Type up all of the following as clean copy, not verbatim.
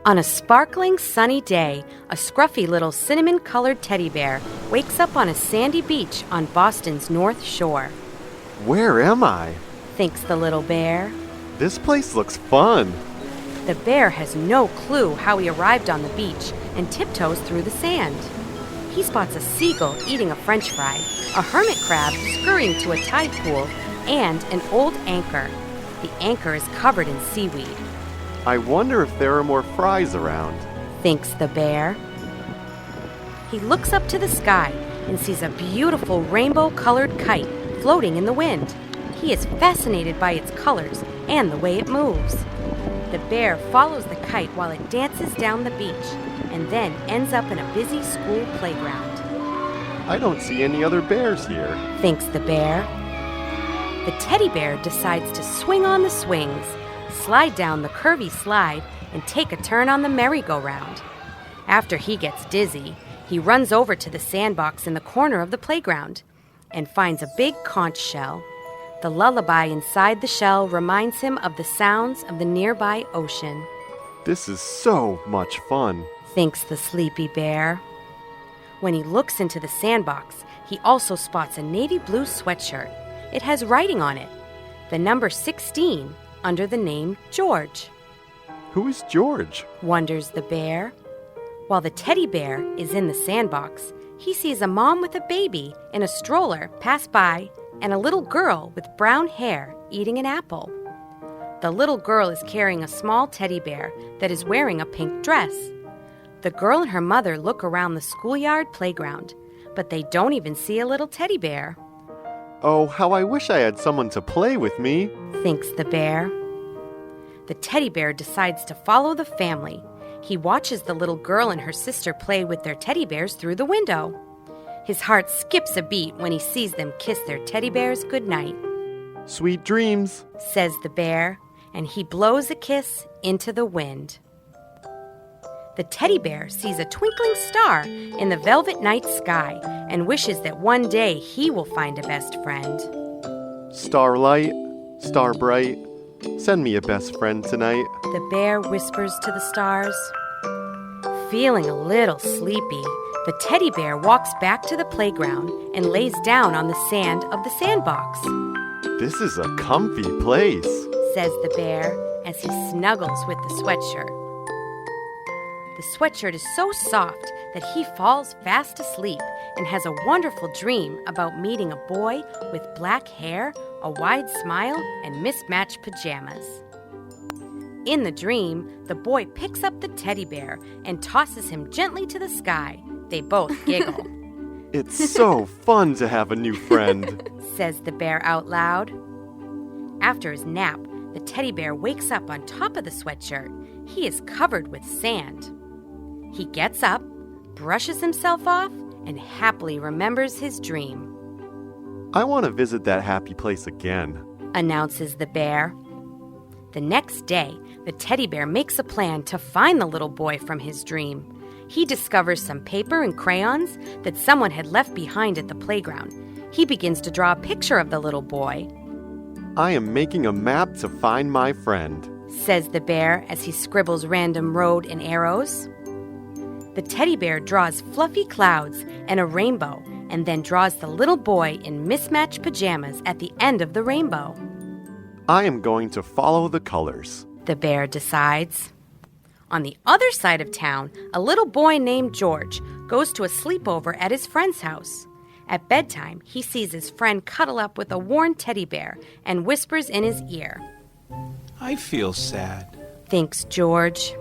On a sparkling sunny day, a scruffy little cinnamon-colored teddy bear wakes up on a sandy beach on Boston's North Shore. Where am I? Thinks the little bear. This place looks fun. The bear has no clue how he arrived on the beach and tiptoes through the sand. He spots a seagull eating a French fry, a hermit crab scurrying to a tide pool, and an old anchor. The anchor is covered in seaweed. I wonder if there are more fries around. Thinks the bear. He looks up to the sky and sees a beautiful rainbow-colored kite floating in the wind. He is fascinated by its colors and the way it moves. The bear follows the kite while it dances down the beach and then ends up in a busy school playground. I don't see any other bears here. Thinks the bear. The teddy bear decides to swing on the swings, slide down the curvy slide, and take a turn on the merry-go-round. After he gets dizzy, he runs over to the sandbox in the corner of the playground and finds a big conch shell. The lullaby inside the shell reminds him of the sounds of the nearby ocean. This is so much fun, thinks the sleepy bear. When he looks into the sandbox, he also spots a navy blue sweatshirt. It has writing on it, the number 16, under the name George. Who is George? Wonders the bear. While the teddy bear is in the sandbox, he sees a mom with a baby in a stroller pass by and a little girl with brown hair eating an apple. The little girl is carrying a small teddy bear that is wearing a pink dress. The girl and her mother look around the schoolyard playground, but they don't even see a little teddy bear. Oh, how I wish I had someone to play with me, thinks the bear. The teddy bear decides to follow the family. He watches the little girl and her sister play with their teddy bears through the window. His heart skips a beat when he sees them kiss their teddy bears goodnight. Sweet dreams, says the bear, and he blows a kiss into the wind. The teddy bear sees a twinkling star in the velvet night sky and wishes that one day he will find a best friend. Starlight, star bright, send me a best friend tonight. The bear whispers to the stars. Feeling a little sleepy, the teddy bear walks back to the playground and lays down on the sand of the sandbox. This is a comfy place, says the bear as he snuggles with the sweatshirt. The sweatshirt is so soft that he falls fast asleep and has a wonderful dream about meeting a boy with black hair, a wide smile, and mismatched pajamas. In the dream, the boy picks up the teddy bear and tosses him gently to the sky. They both giggle. It's so fun to have a new friend, says the bear out loud. After his nap, the teddy bear wakes up on top of the sweatshirt. He is covered with sand. He gets up, brushes himself off, and happily remembers his dream. I want to visit that happy place again, announces the bear. The next day, the teddy bear makes a plan to find the little boy from his dream. He discovers some paper and crayons that someone had left behind at the playground. He begins to draw a picture of the little boy. I am making a map to find my friend, says the bear as he scribbles random road and arrows. The teddy bear draws fluffy clouds and a rainbow and then draws the little boy in mismatched pajamas at the end of the rainbow. I am going to follow the colors, the bear decides. On the other side of town, a little boy named George goes to a sleepover at his friend's house. At bedtime, he sees his friend cuddle up with a worn teddy bear and whispers in his ear. I feel sad, thinks George.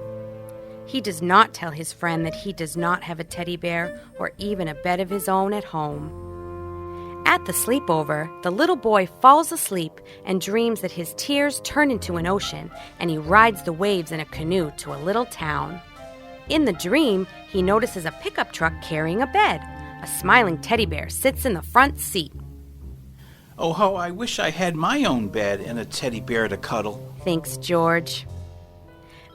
He does not tell his friend that he does not have a teddy bear or even a bed of his own at home. At the sleepover, the little boy falls asleep and dreams that his tears turn into an ocean and he rides the waves in a canoe to a little town. In the dream, he notices a pickup truck carrying a bed. A smiling teddy bear sits in the front seat. Oh, how I wish I had my own bed and a teddy bear to cuddle, thinks George.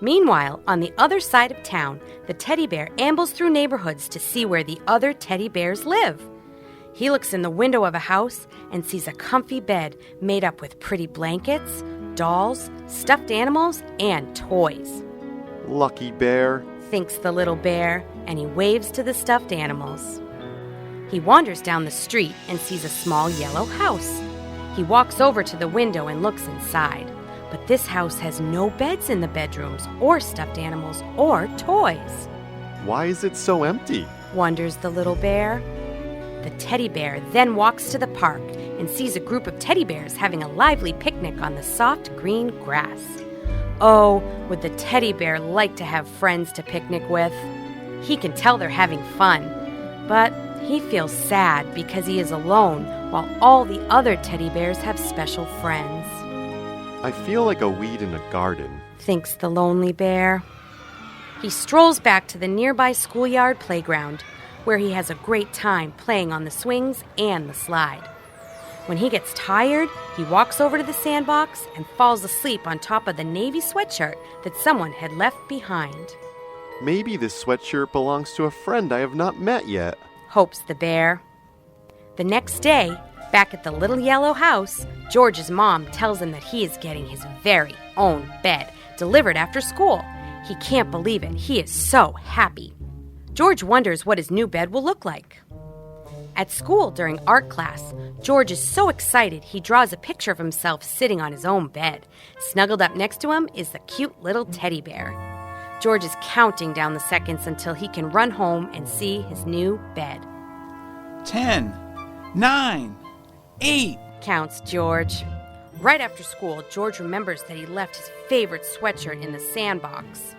Meanwhile, on the other side of town, the teddy bear ambles through neighborhoods to see where the other teddy bears live. He looks in the window of a house and sees a comfy bed made up with pretty blankets, dolls, stuffed animals, and toys. Lucky bear. Thinks the little bear, and he waves to the stuffed animals. He wanders down the street and sees a small yellow house. He walks over to the window and looks inside. But this house has no beds in the bedrooms, or stuffed animals, or toys. Why is it so empty? Wonders the little bear. The teddy bear then walks to the park and sees a group of teddy bears having a lively picnic on the soft green grass. Oh, would the teddy bear like to have friends to picnic with? He can tell they're having fun, but he feels sad because he is alone while all the other teddy bears have special friends. I feel like a weed in a garden. Thinks the lonely bear. He strolls back to the nearby schoolyard playground, where he has a great time playing on the swings and the slide. When he gets tired, he walks over to the sandbox and falls asleep on top of the navy sweatshirt that someone had left behind. Maybe this sweatshirt belongs to a friend I have not met yet. Hopes the bear. The next day, back at the little yellow house, George's mom tells him that he is getting his very own bed delivered after school. He can't believe it. He is so happy. George wonders what his new bed will look like. At school during art class, George is so excited he draws a picture of himself sitting on his own bed. Snuggled up next to him is the cute little teddy bear. George is counting down the seconds until he can run home and see his new bed. 10, 9, 8. Counts George. Right after school, George remembers that he left his favorite sweatshirt in the sandbox.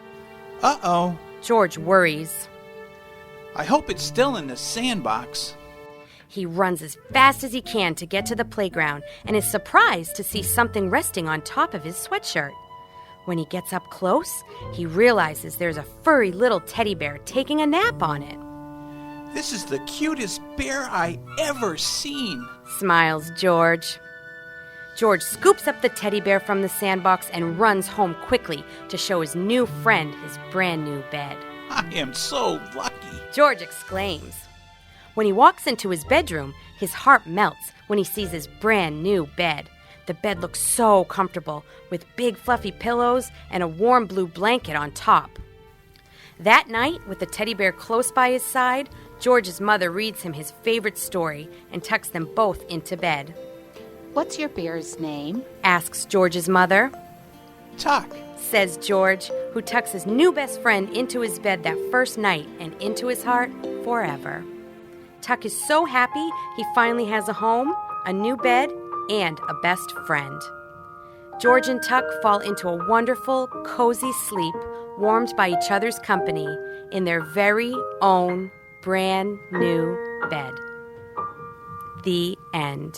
Uh-oh. George worries. I hope it's still in the sandbox. He runs as fast as he can to get to the playground and is surprised to see something resting on top of his sweatshirt. When he gets up close, he realizes there's a furry little teddy bear taking a nap on it. This is the cutest bear I ever seen. Smiles George. George scoops up the teddy bear from the sandbox and runs home quickly to show his new friend his brand new bed. I am so lucky. George exclaims. When he walks into his bedroom, his heart melts when he sees his brand new bed. The bed looks so comfortable, with big fluffy pillows and a warm blue blanket on top. That night, with the teddy bear close by his side, George's mother reads him his favorite story and tucks them both into bed. What's your bear's name? Asks George's mother. Tuck. Says George, who tucks his new best friend into his bed that first night and into his heart forever. Tuck is so happy he finally has a home, a new bed, and a best friend. George and Tuck fall into a wonderful, cozy sleep, warmed by each other's company in their very own brand new bed. The end.